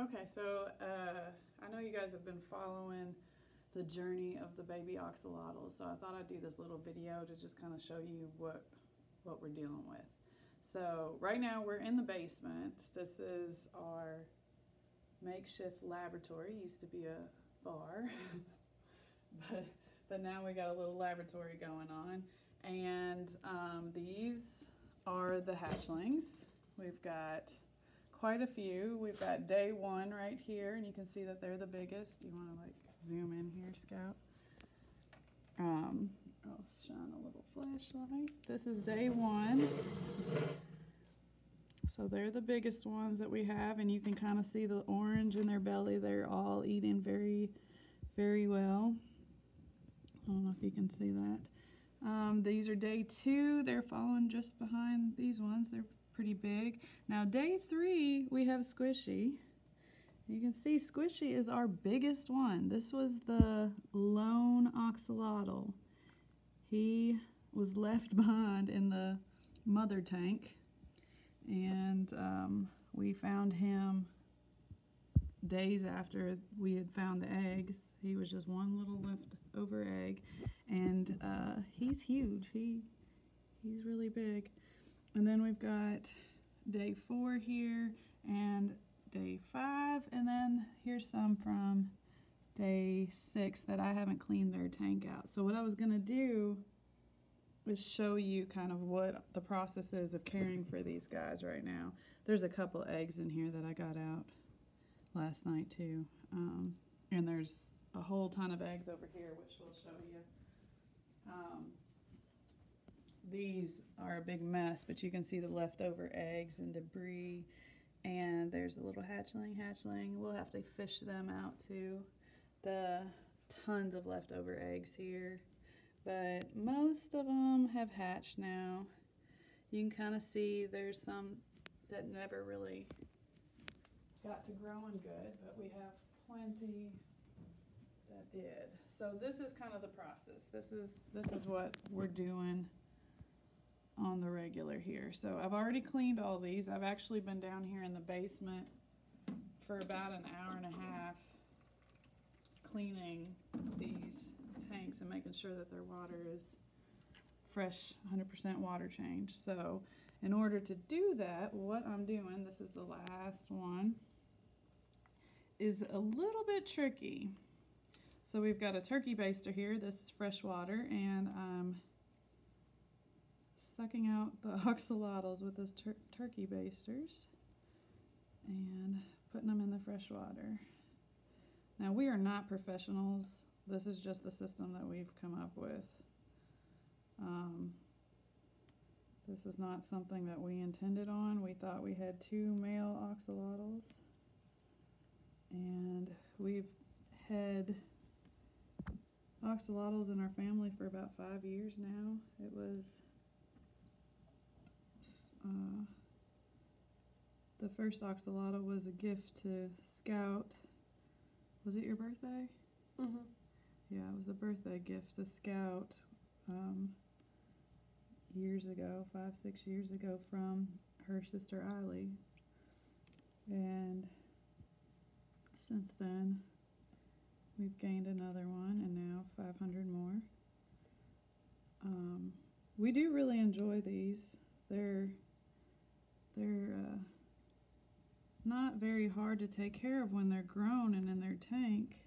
Okay, so I know you guys have been following the journey of the baby axolotls, so I thought I'd do this little video to just kind of show you what we're dealing with. So right now we're in the basement. This is our makeshift laboratory. It used to be a bar, but now we got a little laboratory going on. And these are the hatchlings. We've got quite a few. We've got day one right here, and you can see that they're the biggest. You want to like zoom in here, Scout? I'll shine a little flashlight. This is day one. So they're the biggest ones that we have, and you can kind of see the orange in their belly. They're all eating very, very well. I don't know if you can see that. These are day two. They're following just behind these ones. They're pretty big. Now day three, we have Squishy. You can see Squishy is our biggest one. This was the lone axolotl. He was left behind in the mother tank, and we found him days after we had found the eggs. He was just one little leftover egg, and he's huge. He's really big. And then we've got day 4 here and day 5, and then here's some from day 6 that I haven't cleaned their tank out. So what I was gonna do is show you kind of what the process is of caring for these guys right now. There's a couple eggs in here that I got out last night too, and there's a whole ton of eggs over here, which we'll show you. These are a big mess, but you can see the leftover eggs and debris, and there's a little hatchling. We'll have to fish them out too. The tons of leftover eggs here, but most of them have hatched now. You can kind of see there's some that never really got to growing good, but we have plenty that did. So this is kind of the process. This is what we're doing on the regular here. So I've already cleaned all these. I've actually been down here in the basement for about an hour and a half cleaning these tanks and making sure that their water is fresh, 100% water change. So in order to do that, what I'm doing, this is the last one, is a little bit tricky. So we've got a turkey baster here. This is fresh water, and I'm sucking out the axolotls with this turkey basters and putting them in the fresh water. Now, we are not professionals. This is just the system that we've come up with. This is not something that we intended on. We thought we had 2 male axolotls, and we've had axolotls in our family for about 5 years now. It was the first axolotl was a gift to Scout. Was it your birthday? Mm-hmm. Yeah, it was a birthday gift to Scout years ago, 5-6 years ago, from her sister Eiley. And since then, we've gained another one, and now 500 more. We do really enjoy these. They're not very hard to take care of when they're grown and in their tank.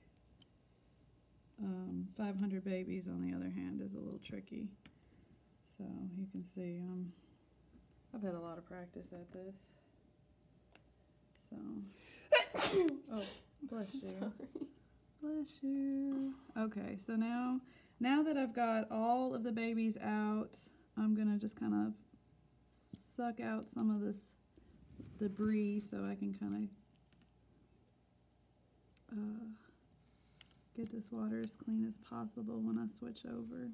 500 babies, on the other hand, is a little tricky. So you can see I've had a lot of practice at this. So, oh, bless you. Sorry. Bless you. Okay, so now that I've got all of the babies out, I'm gonna just kind of suck out some of this debris so I can kind of get this water as clean as possible when I switch over.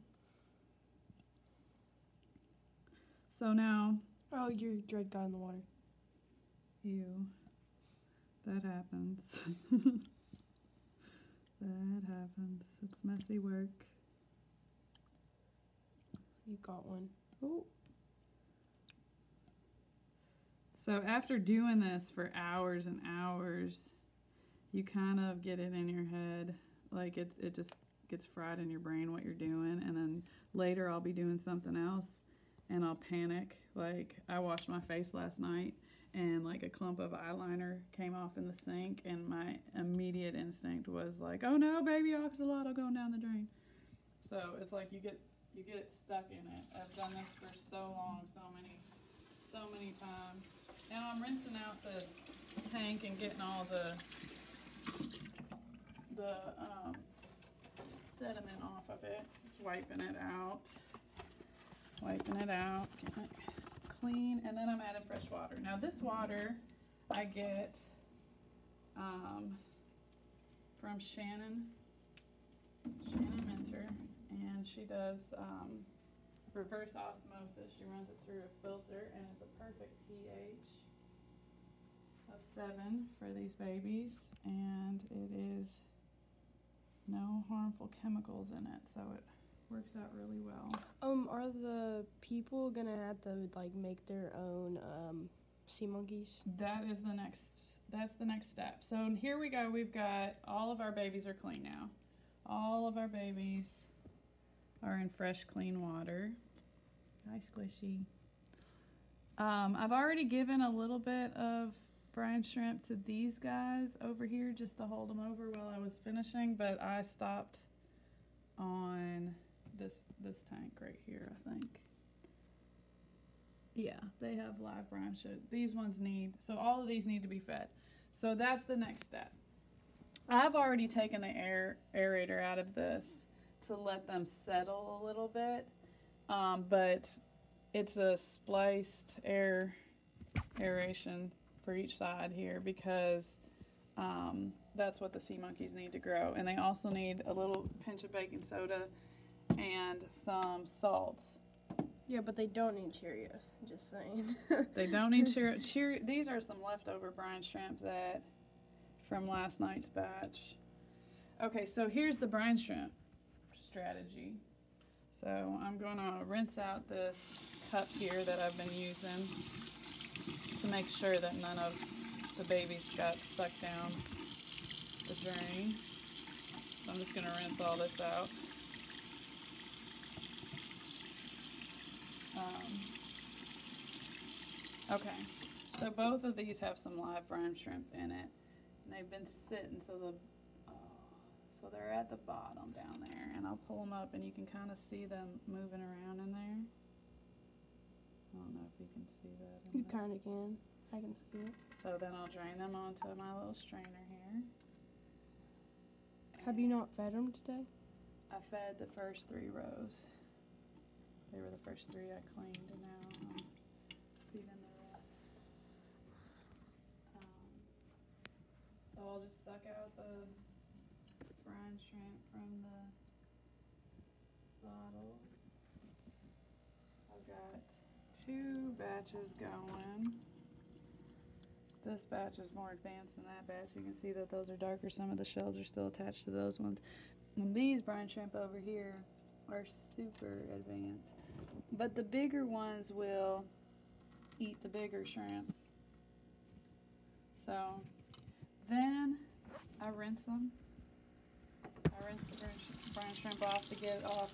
So now, Oh, your dread got in the water. ew, that happens. That happens. It's messy work. You got one. Oh. So after doing this for hours and hours, you kind of get it in your head, like it just gets fried in your brain what you're doing, and then later I'll be doing something else and I'll panic. Like I washed my face last night and like a clump of eyeliner came off in the sink, and my immediate instinct was like, oh no, baby axolotl going down the drain. So it's like you get stuck in it. I've done this for so long, so many times. Now I'm rinsing out this tank and getting all the sediment off of it. Just wiping it out, getting it clean, and then I'm adding fresh water. Now this water I get from Shannon Minter, and she does reverse osmosis. She runs it through a filter, and it's a perfect pH of 7 for these babies, and it is no harmful chemicals in it, so it works out really well. Are the people gonna have to like make their own sea monkeys? That's the next step. So here we go. We've got all of our babies are clean now. All of our babies are in fresh, clean water. Hi, Squishy. I've already given a little bit of brine shrimp to these guys over here just to hold them over while I was finishing, but I stopped on this tank right here, I think. Yeah, they have live brine shrimp. These ones so all of these need to be fed. So that's the next step. I've already taken the aerator out of this to let them settle a little bit, but it's a spliced aeration for each side here because that's what the sea monkeys need to grow. And they also need a little pinch of baking soda and some salt. Yeah, but they don't need Cheerios. Just saying. They don't need Cheerios. These are some leftover brine shrimp from last night's batch. Okay, so here's the brine shrimp strategy. So I'm going to rinse out this cup here that I've been using to make sure that none of the babies got sucked down the drain. So I'm just going to rinse all this out. Okay, so both of these have some live brine shrimp in it, and they've been sitting, so they're at the bottom down there, and I'll pull them up, and you can kind of see them moving around in there. I don't know if you can see that. You kind of can. I can see it. So then I'll drain them onto my little strainer here. Have you not fed them today? I fed the first 3 rows. They were the first 3 I cleaned, and now I'm feeding the rest. So I'll just suck out the brine shrimp from the bottles. I've got 2 batches going. This batch is more advanced than that batch. You can see that those are darker. Some of the shells are still attached to those ones. And these brine shrimp over here are super advanced. But the bigger ones will eat the bigger shrimp. So then I rinse them. I rinse the brine shrimp off to get off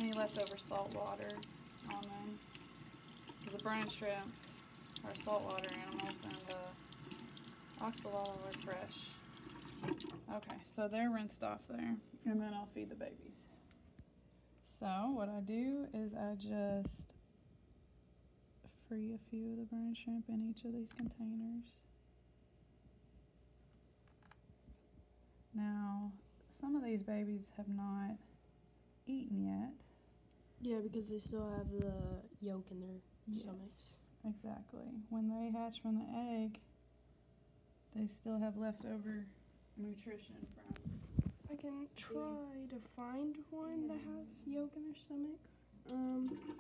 any leftover salt water on them. Because the brine shrimp are saltwater animals, and the axolotl are fresh. Okay, so they're rinsed off there, and then I'll feed the babies. So what I do is I just free a few of the brine shrimp in each of these containers. Now, some of these babies have not eaten yet. Yeah, because they still have the yolk in their stomachs. Exactly. When they hatch from the egg, they still have leftover nutrition from. I can try to find one that has yolk in their stomach. Let me see.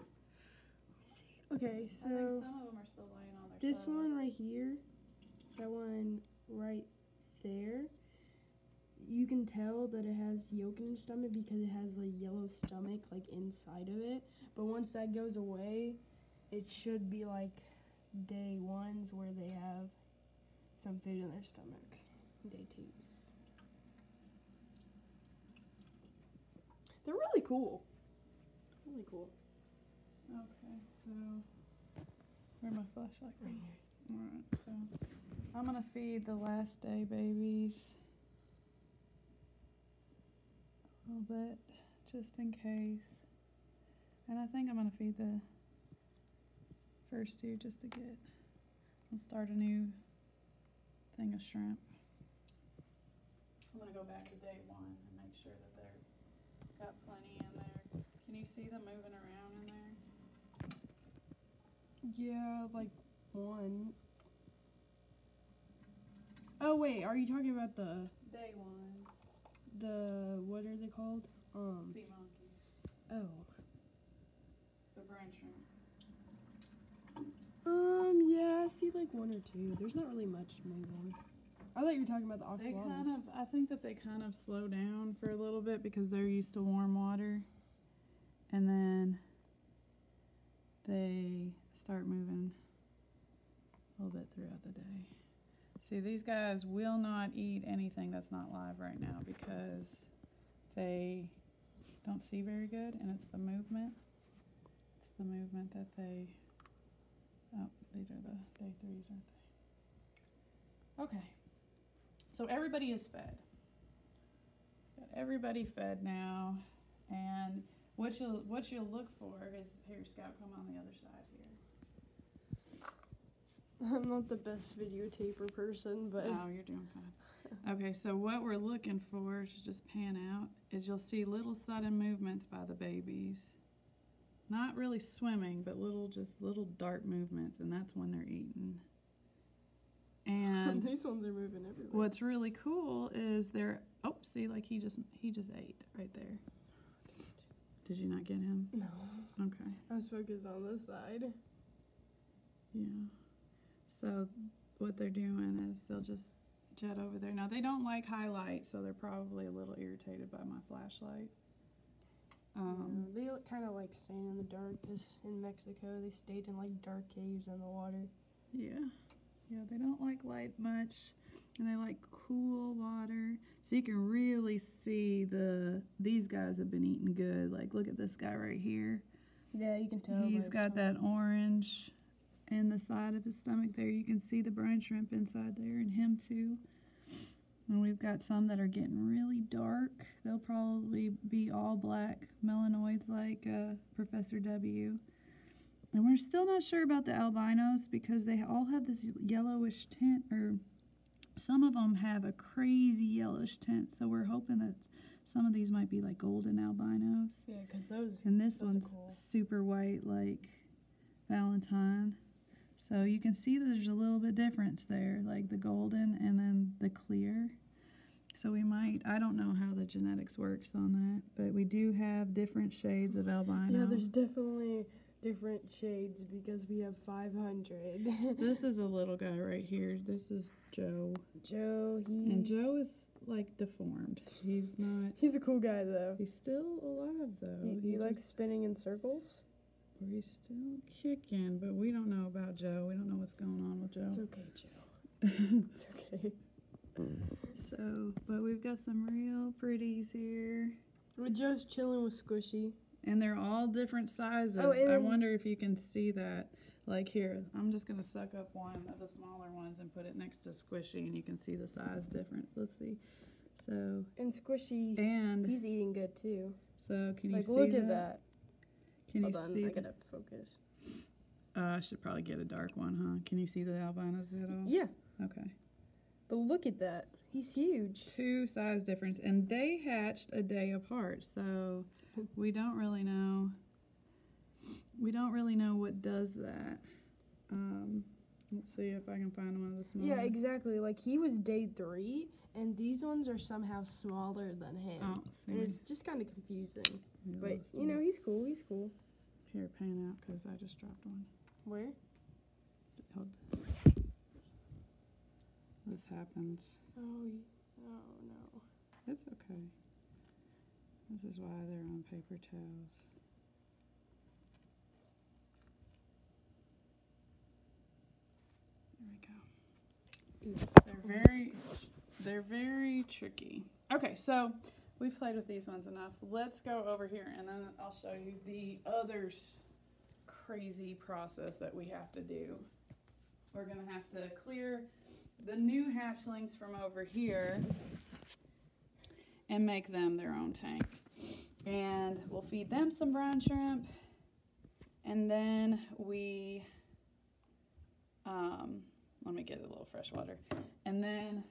Okay, so I think some of them are still laying on their this one right here, that one right there, you can tell that it has yolk in its stomach because it has a yellow stomach like inside of it. But once that goes away, it should be like day 1s where they have some food in their stomach. Day 2s. They're really cool. Really cool. Okay, so where's my flashlight? Right here. Alright, so I'm gonna feed the last day babies a little bit, just in case. And I think I'm gonna feed the first 2 just to get, I'll start a new thing of shrimp. I'm gonna go back to day 1 and make sure that they're got plenty in there. Can you see them moving around in there? Yeah, like 1. Oh wait, are you talking about the Day 1. what are they called? Sea monkeys. Oh. The brine shrimp. Yeah, I see like 1 or 2. There's not really much moving. I thought you were talking about the They axolotls. I think that they kind of slow down for a little bit because they're used to warm water. And then they start moving a little bit throughout the day. See, these guys will not eat anything that's not live right now because they don't see very good, and it's the movement. It's the movement that they, oh, these are the day 3s, aren't they? Okay. So everybody is fed. Got everybody fed now, and what you'll look for is, here, Scout, come on the other side here. I'm not the best videotaper person, but Oh, you're doing fine. Okay, so what we're looking for, to just pan out, is you'll see little sudden movements by the babies. Not really swimming, but just little dart movements, and that's when they're eating. And these ones are moving everywhere. what's really cool is they're, oh, see, like he just ate right there. Did you not get him? No. Okay. I was focused on this side. Yeah. So what they're doing is they'll just jet over there. Now they don't like highlight, so they're probably a little irritated by my flashlight. They kind of like staying in the dark because in Mexico they stayed in like dark caves in the water. Yeah. Yeah, they don't like light much, and they like cool water. So you can really see these guys have been eating good. Like, look at this guy right here. Yeah, you can tell. He's got that orange in the side of his stomach there. You can see the brine shrimp inside there, and him too. And we've got some that are getting really dark. They'll probably be all black melanoids like Professor W. And we're still not sure about the albinos because they all have this yellowish tint, or some of them have a crazy yellowish tint. So we're hoping that some of these might be like golden albinos. Yeah, because those. And this one's cool. super white like Valentine. So you can see that there's a little bit difference there, like the golden and then the clear. So we might, I don't know how the genetics works on that, but we do have different shades of albino. Yeah, there's definitely different shades because we have 500. This is a little guy right here. This is Joe. And Joe is like deformed. He's not. He's a cool guy though. He's still alive though. He likes spinning in circles. He's still kicking, but we don't know about Joe. We don't know what's going on with Joe. It's okay, Joe. It's okay. So, but we've got some real pretties here. But Joe's chilling with Squishy. And they're all different sizes. Oh, I wonder if you can see that. Like here, I'm just going to suck up one of the smaller ones and put it next to Squishy, and you can see the size difference. Let's see. So, and Squishy, and he's eating good too. So, can you like, see look that? at that. Can Hold you on, see I that? gotta focus. I should probably get a dark one, huh? Can you see the albinos at all? Yeah. Okay. But look at that. He's huge. 2 size difference, and they hatched a day apart, so we don't really know. We don't really know what does that. Let's see if I can find one of the smaller. Yeah, exactly. Like he was day 3, and these ones are somehow smaller than him. Oh, see. And it's just kind of confusing. Yeah, But that's you know, he's cool. He's cool. Here, pan out, because I just dropped one. Where? Hold this. This happens. Oh no. It's okay. This is why they're on paper towels. we go. Ooh. They're very tricky. Okay, so we've played with these ones enough. Let's go over here and then I'll show you the other crazy process that we have to do. We're gonna have to clear the new hatchlings from over here and make them their own tank. And we'll feed them some brine shrimp, and then we, let me get a little fresh water. And then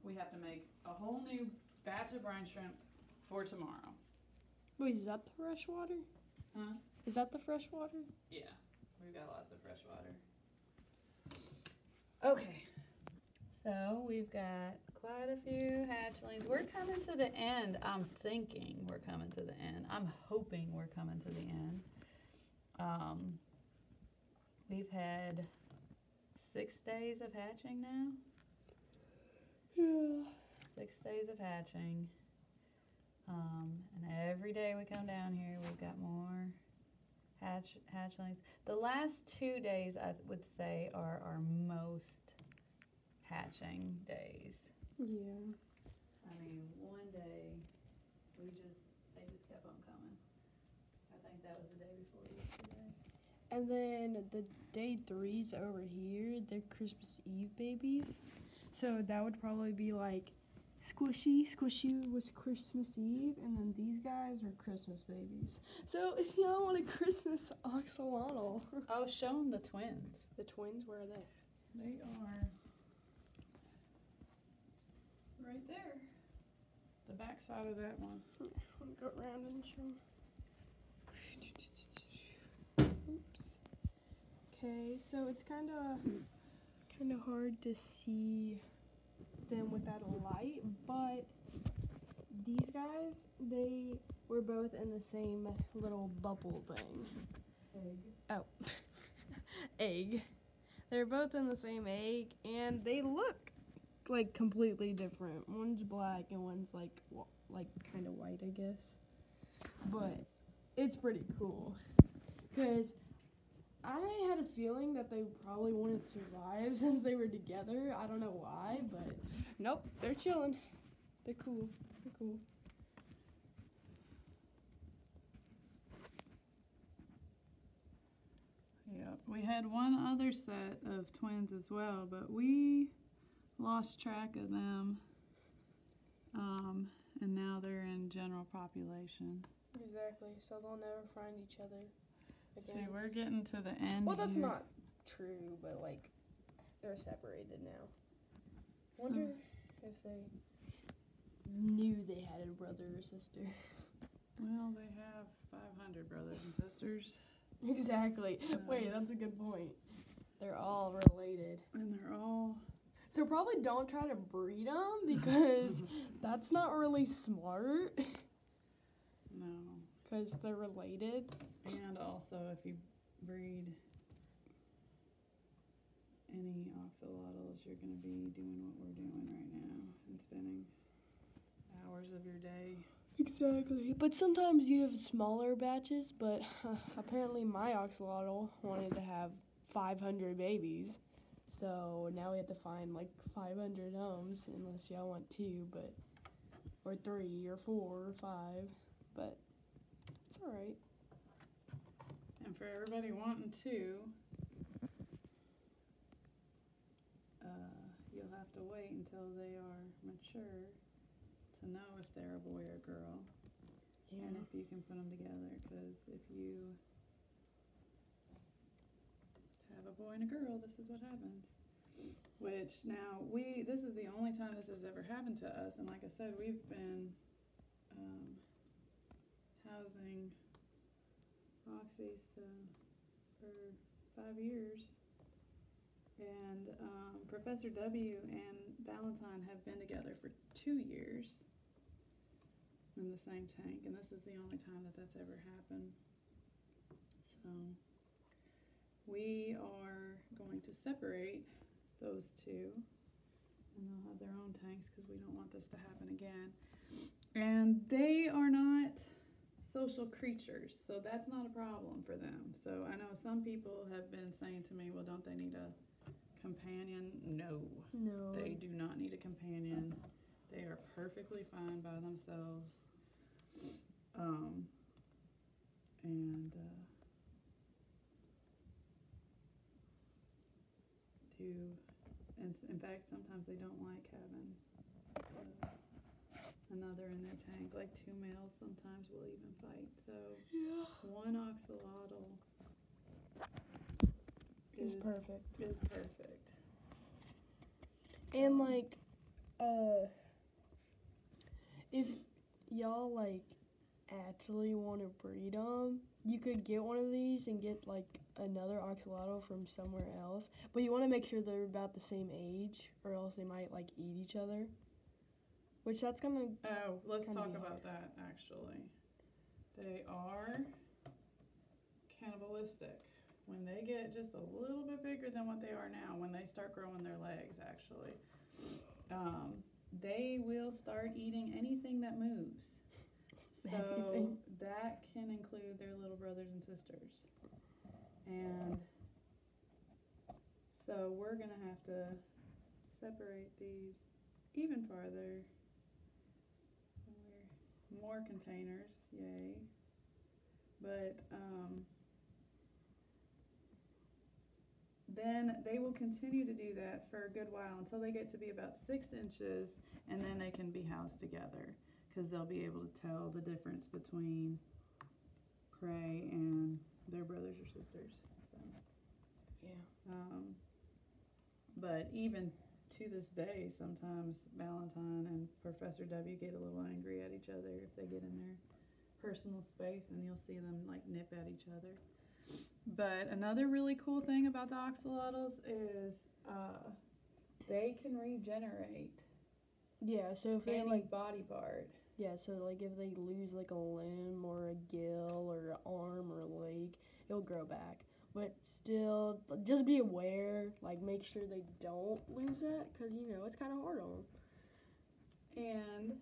we have to make a whole new batch of brine shrimp for tomorrow. Wait, is that the fresh water? Huh? Is that the fresh water? Yeah, we've got lots of fresh water. Okay, so we've got quite a few hatchlings. We're coming to the end. I'm thinking we're coming to the end. I'm hoping we're coming to the end. We've had 6 days of hatching now. Yeah. 6 days of hatching. And every day we come down here, we've got more hatchlings. The last 2 days, I would say, are our most hatching days. Yeah. I mean, one day, they just kept on coming. I think that was the day before yesterday. And then the day 3s over here, they're Christmas Eve babies. So that would probably be like Squishy was Christmas Eve, and then these guys were Christmas babies. So if y'all want a Christmas axolotl. Oh, show them the twins. The twins, where are they? They are right there. The back side of that one. Let me go around and show them. Oops. Okay, so it's kind of hard to see them without a light, but these guys, they were both in the same little bubble thing. Egg. Oh. Egg. They're both in the same egg, and they look like completely different. One's black and one's like kind of white, I guess. But it's pretty cool, because I had a feeling that they probably wouldn't survive since they were together. I don't know why, but nope, they're chilling. They're cool. They're cool. Yep. We had one other set of twins as well, but we lost track of them. And now they're in general population. Exactly. So they'll never find each other again. See, we're getting to the end. Well, that's here. not true, but like they're separated now. Wonder if they knew they had a brother or sister. Well, they have 500 brothers and sisters. Exactly. Wait, that's a good point. They're all related. And they're all... So probably don't try to breed them, because that's not really smart. No. Because they're related. And also, if you breed any axolotls, you're going to be doing what we're doing right now and spending hours of your day. Exactly. But sometimes you have smaller batches, but apparently my axolotl wanted to have 500 babies. So now we have to find like 500 homes, unless y'all want 2, but or 3 or 4 or 5, but it's all right. And for everybody wanting 2, you'll have to wait until they are mature to know if they're a boy or girl. Yeah. And if you can put them together, because if you have a boy and a girl, this is what happens. Which now this is the only time this has ever happened to us, and like I said, we've been housing oxys for 5 years, and Professor W and Valentine have been together for 2 years in the same tank, and this is the only time that that's ever happened. So we are going to separate those 2, and they'll have their own tanks because we don't want this to happen again. And they are not social creatures, so that's not a problem for them. So I know some people have been saying to me, well, don't they need a companion? No, No. they do not need a companion. They are perfectly fine by themselves. And in fact, sometimes they don't like having another in their tank. Like two males sometimes will even fight. So one axolotl Is perfect. Is perfect. And like, if y'all like actually want to breed them, you could get one of these and get like another axolotl from somewhere else. But you want to make sure they're about the same age, or else they might like eat each other. Which that's gonna. Oh, let's Kinda talk be about that actually. They are cannibalistic. When they get just a little bit bigger than what they are now, when they start growing their legs, actually, they will start eating anything that moves. So Anything. that can include their little brothers and sisters. And so we're going to have to separate these even farther. More containers, yay. But then they will continue to do that for a good while until they get to be about 6 inches, and then they can be housed together because they'll be able to tell the difference between prey and their brothers or sisters. So, Yeah. But even to this day, sometimes Valentine and Professor W get a little angry at each other if they get in their personal space, and you'll see them like nip at each other. But another really cool thing about the axolotls is they can regenerate. Yeah. So if they any like. body part. Yeah. So like if they lose like a limb or a gill or an arm or a leg, it'll grow back. But still, just be aware. Like make sure they don't lose that, because you know it's kind of hard on them. And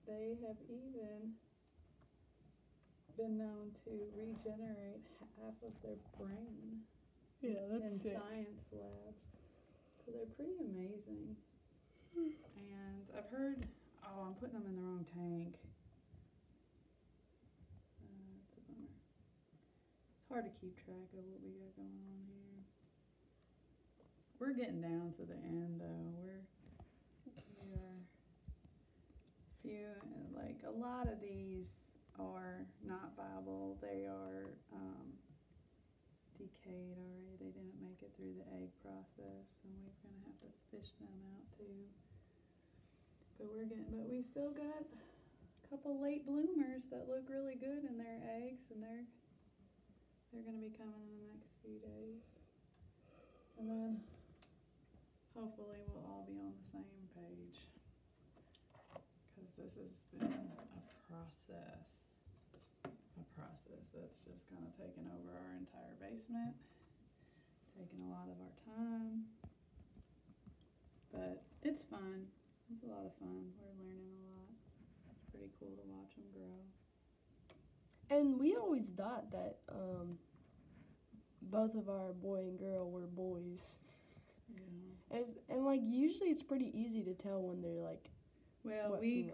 they have even been known to regenerate half of their brain in sick. science labs. So they're pretty amazing. And I've heard, I'm putting them in the wrong tank. It's a bummer. It's hard to keep track of what we got going on here. We're getting down to the end though. We are few, like a lot of these are not viable. They are decayed already. They didn't make it through the egg process, and we're gonna have to fish them out too. But we still got a couple late bloomers that look really good in their eggs, and they're gonna be coming in the next few days. And then hopefully we'll all be on the same page, because this has been a process that's just kind of taken over our entire basement, taking a lot of our time, but it's fun. It's a lot of fun. We're learning a lot. It's pretty cool to watch them grow. And we always thought that both of our boy and girl were boys. Yeah. And like usually it's pretty easy to tell when they're like. Well, we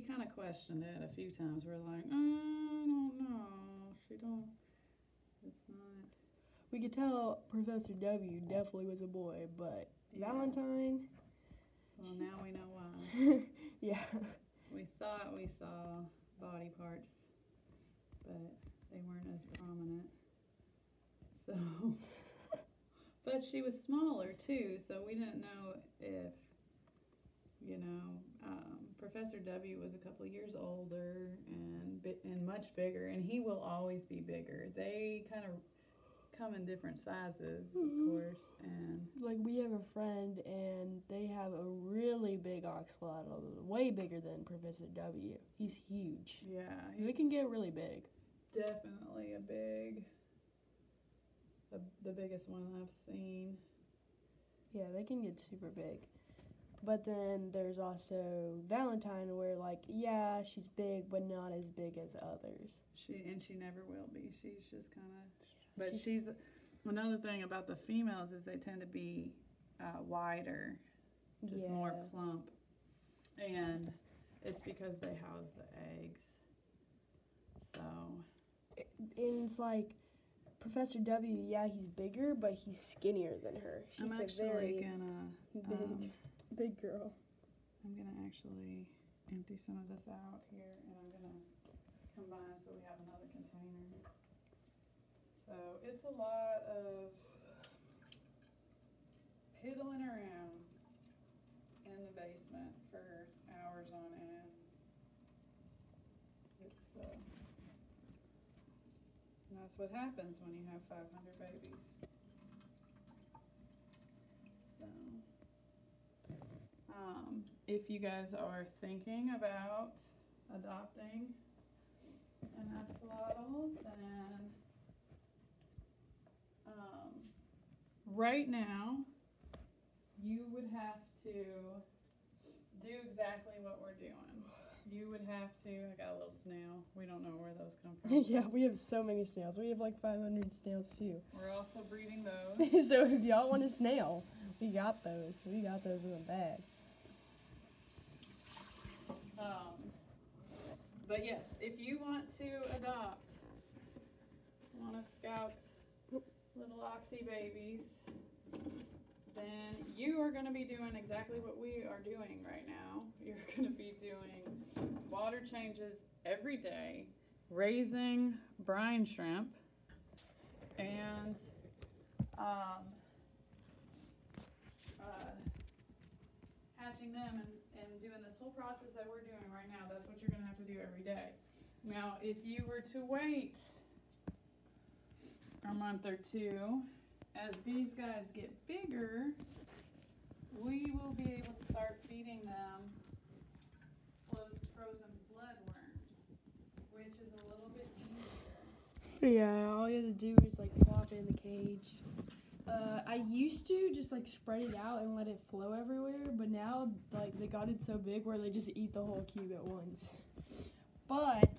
kind of questioned it a few times. We're like, I don't know. It's not. We could tell Professor W definitely was a boy, but Yeah. Valentine. Well, now we know why. Yeah. We thought we saw body parts, but they weren't as prominent. So, but she was smaller too, so we didn't know if, Professor W was a couple years older and much bigger, and he will always be bigger. They kind of come in different sizes, of course, and like we have a friend, and they have a really big axolotl, way bigger than Professor W. He's huge. Yeah, They can get really big. Definitely the biggest one I've seen. Yeah, they can get super big. But then there's also Valentine, where like, yeah, she's big, but not as big as others. She never will be. She's just kind of, but she's another thing about the females is they tend to be wider, just more plump, and it's because they house the eggs. So it's like Professor W. Yeah, he's bigger, but he's skinnier than her. She's I'm actually gonna big girl. I'm gonna actually empty some of this out here, and I'm gonna combine so we have another container. So it's a lot of piddling around in the basement for hours on end. It's and that's what happens when you have 500 babies. So, if you guys are thinking about adopting an axolotl, then right now you would have to do exactly what we're doing. You would have to, I got a little snail. We don't know where those come from. Yeah, we have so many snails. We have like 500 snails too. We're also breeding those. So if y'all want a snail, we got those. We got those in the bag. But yes, if you want to adopt one of Scout's little oxy babies, then you are going to be doing exactly what we are doing right now. You're going to be doing water changes every day, raising brine shrimp, and hatching them and doing this whole process that we're doing right now. That's what you're going to have to do every day. Now, if you were to wait a month or two, as these guys get bigger, we will be able to start feeding them frozen bloodworms, which is a little bit easier. Yeah, all you have to do is like plop it in the cage. I used to just like spread it out and let it flow everywhere, but now like they got it so big where they just eat the whole cube at once. But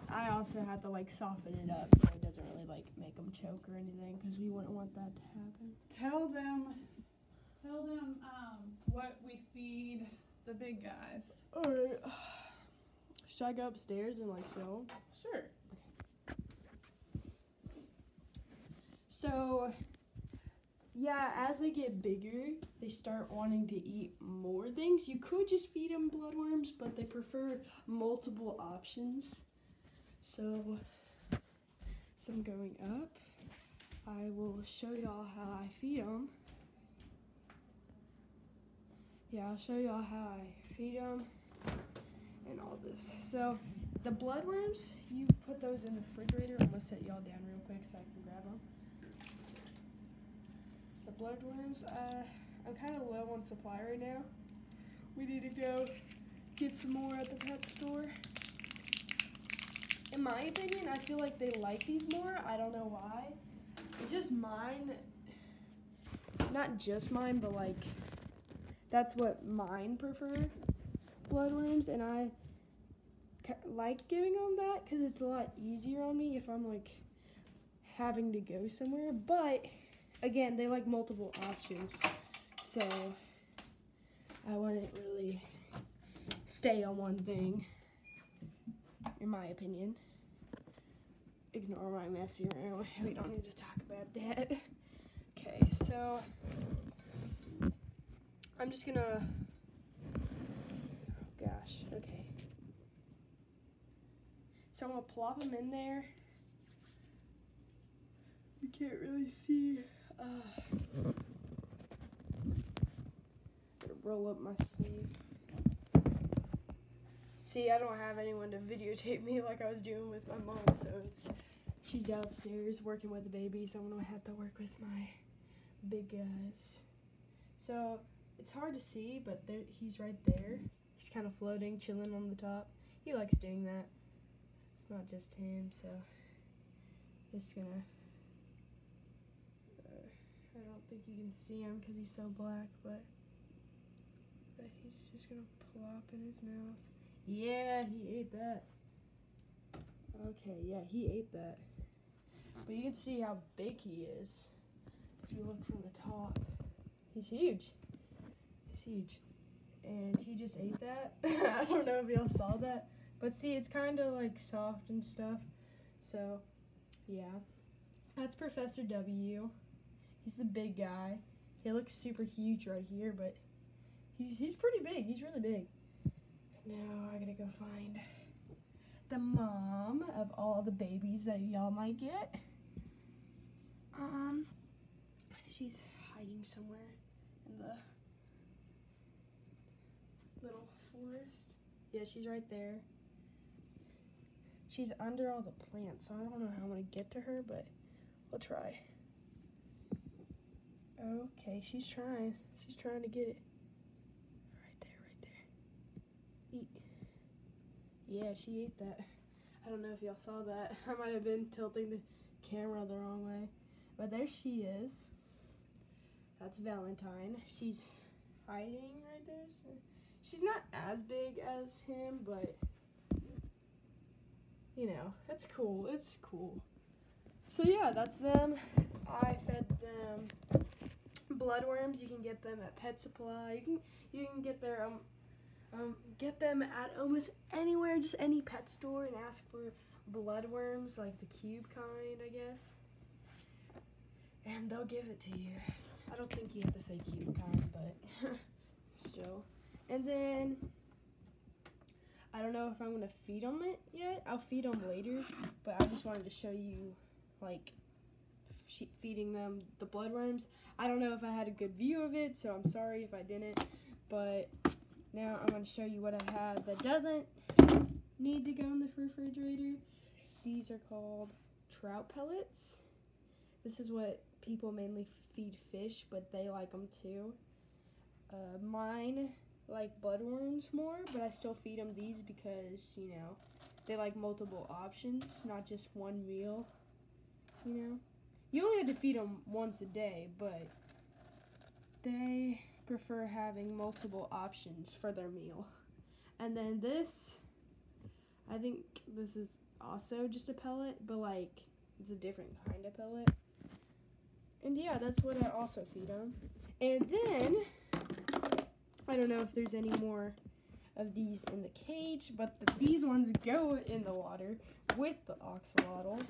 I also have to like soften it up so it doesn't really like make them choke or anything, because we wouldn't want that to happen. Tell them what we feed the big guys. Alright. Should I go upstairs and like show them? Sure. So, yeah, as they get bigger, they start wanting to eat more things. You could just feed them bloodworms, but they prefer multiple options. So I'm going up. I will show y'all how I feed them. Yeah, I'll show y'all how I feed them and all this. So the bloodworms, you put those in the refrigerator. I'm gonna set y'all down real quick so I can grab them. The bloodworms, I'm kind of low on supply right now. We need to go get some more at the pet store. In my opinion, I feel like they like these more. I don't know why. It's just mine. Not just mine, but like, that's what mine prefer, bloodworms. And I like giving them that because it's a lot easier on me if I'm like having to go somewhere. But again, they like multiple options. So I wouldn't really stay on one thing, in my opinion. Ignore my messy room. We don't need to talk about that. Okay, so I'm just gonna, oh gosh, okay. So I'm gonna plop them in there. You can't really see. Gotta roll up my sleeve. See, I don't have anyone to videotape me like I was doing with my mom, so she's downstairs working with the baby, so I'm gonna have to work with my big guys. So it's hard to see, but he's right there. He's kind of floating, chilling on the top. He likes doing that. It's not just him, so just gonna. I don't think you can see him because he's so black, but but he's just gonna plop in his mouth. Yeah, he ate that. Okay, yeah, he ate that. But you can see how big he is if you look from the top. He's huge. He's huge. And he just ate that. I don't know if y'all saw that. But see, it's kind of like soft and stuff. So, yeah. That's Professor W. He's the big guy. He looks super huge right here, but he's pretty big. He's really big. Now I gotta go find the mom of all the babies that y'all might get. She's hiding somewhere in the little forest. Yeah, she's right there. She's under all the plants, so I don't know how I'm gonna get to her, but we'll try. Okay, she's trying. She's trying to get it. Right there, right there. Eat. Yeah, she ate that. I don't know if y'all saw that. I might have been tilting the camera the wrong way. But there she is. That's Valentine. She's hiding right there. So she's not as big as him, but you know, it's cool. It's cool. So yeah, that's them. I fed them bloodworms. You can get them at Pet Supply. You can get their get them at almost anywhere, just any pet store, and ask for bloodworms, like the cube kind, I guess. And they'll give it to you. I don't think you have to say cube kind, but still. And then, I don't know if I'm going to feed them it yet. I'll feed them later, but I just wanted to show you, like, feeding them the bloodworms. I don't know if I had a good view of it, so I'm sorry if I didn't. But now I'm going to show you what I have that doesn't need to go in the refrigerator. These are called trout pellets. This is what people mainly feed fish, but they like them too. Mine like bloodworms more, but I still feed them these because, you know, they like multiple options, not just one meal, you know. You only have to feed them once a day, but they prefer having multiple options for their meal. And then this, I think this is also just a pellet, but like it's a different kind of pellet. And yeah, that's what I also feed them. And then, I don't know if there's any more of these in the cage, but these ones go in the water with the axolotls.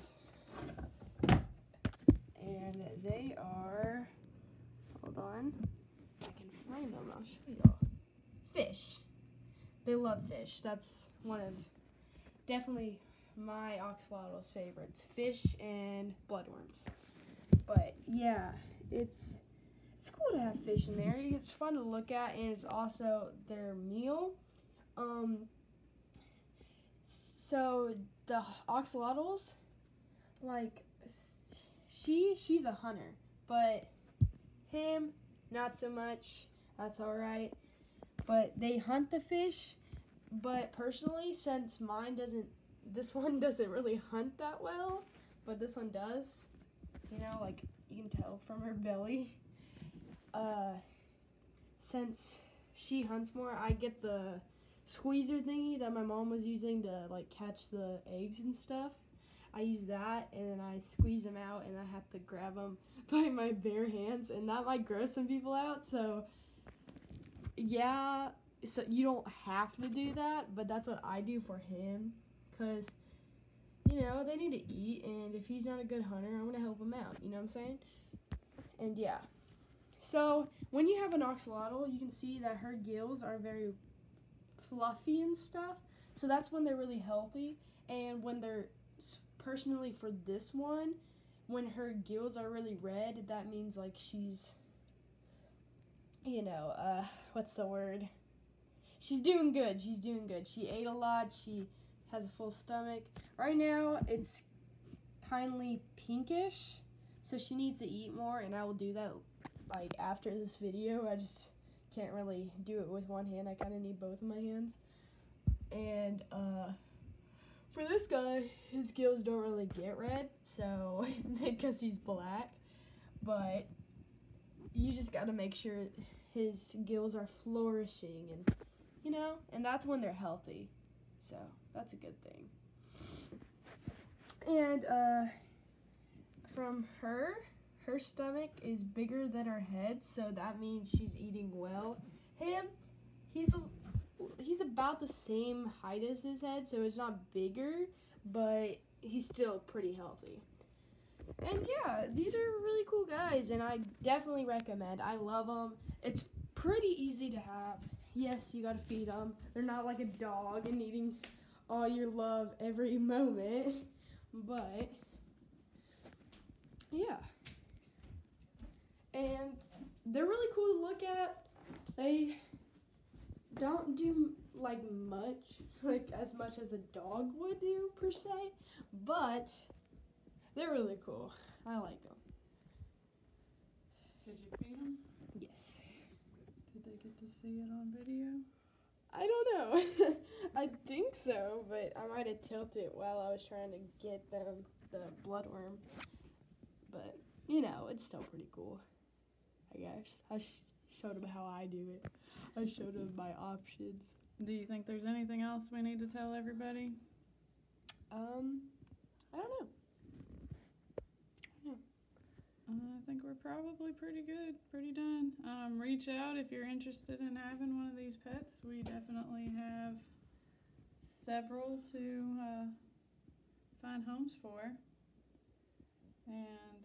And they are, hold on, I can find them, I'll show y'all. Fish. They love fish. That's one of, definitely my axolotls' favorites. Fish and bloodworms. But yeah, it's cool to have fish in there. It's fun to look at, and it's also their meal. So the axolotls, like, she's a hunter, but him, not so much. That's all right. But they hunt the fish. But personally, since this one doesn't really hunt that well, but this one does. You know, like, you can tell from her belly. Since she hunts more, I get the squeezer thingy that my mom was using to, like, catch the eggs and stuff. I use that, and then I squeeze them out, and I have to grab them by my bare hands, and that might gross some people out, so, yeah, so you don't have to do that, but that's what I do for him, because, you know, they need to eat, and if he's not a good hunter, I'm going to help him out, you know what I'm saying? And yeah. So, when you have an axolotl, you can see that her gills are very fluffy and stuff, so that's when they're really healthy, and when they're, personally for this one, when her gills are really red, that means, like, she's, you know, what's the word? She's doing good, She ate a lot, she has a full stomach. Right now, it's kindly pinkish, so she needs to eat more, and I will do that, like, after this video. I just can't really do it with one hand. I kind of need both of my hands. And, for this guy, his gills don't really get red, so, because he's black, but you just gotta make sure his gills are flourishing, and and that's when they're healthy. So that's a good thing. And from her stomach is bigger than her head, so that means she's eating well. Him, he's about the same height as his head, so it's not bigger, but he's still pretty healthy. And yeah, these are really cool guys, and I definitely recommend. I love them. It's pretty easy to have. Yes, you gotta feed them. They're not like a dog and needing all your love every moment, but yeah. And they're really cool to look at. They don't do like as much as a dog would do per se, but they're really cool. I like them. Did you feed them? Yes. Did they get to see it on video? I don't know. I think so, but I might have tilted it while I was trying to get them the bloodworm. But, it's still pretty cool, I guess. I showed them how I do it. I showed them my options. Do you think there's anything else we need to tell everybody? I don't know. I think we're probably pretty good, pretty done. Reach out if you're interested in having one of these pets. We definitely have several to find homes for. And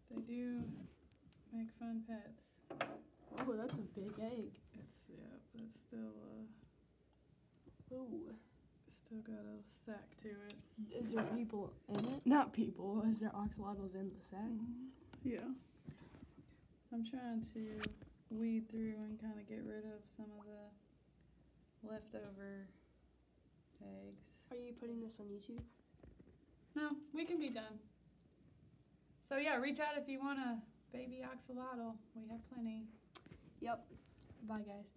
they do make fun pets. Oh, that's a big egg. But it's still still got a sack to it. Is there people in it? Not people. Is there axolotls in the sack? Yeah. I'm trying to weed through and kind of get rid of some of the leftover eggs. Are you putting this on YouTube? No, we can be done. So yeah, reach out if you want a baby axolotl. We have plenty. Yep. Bye, guys.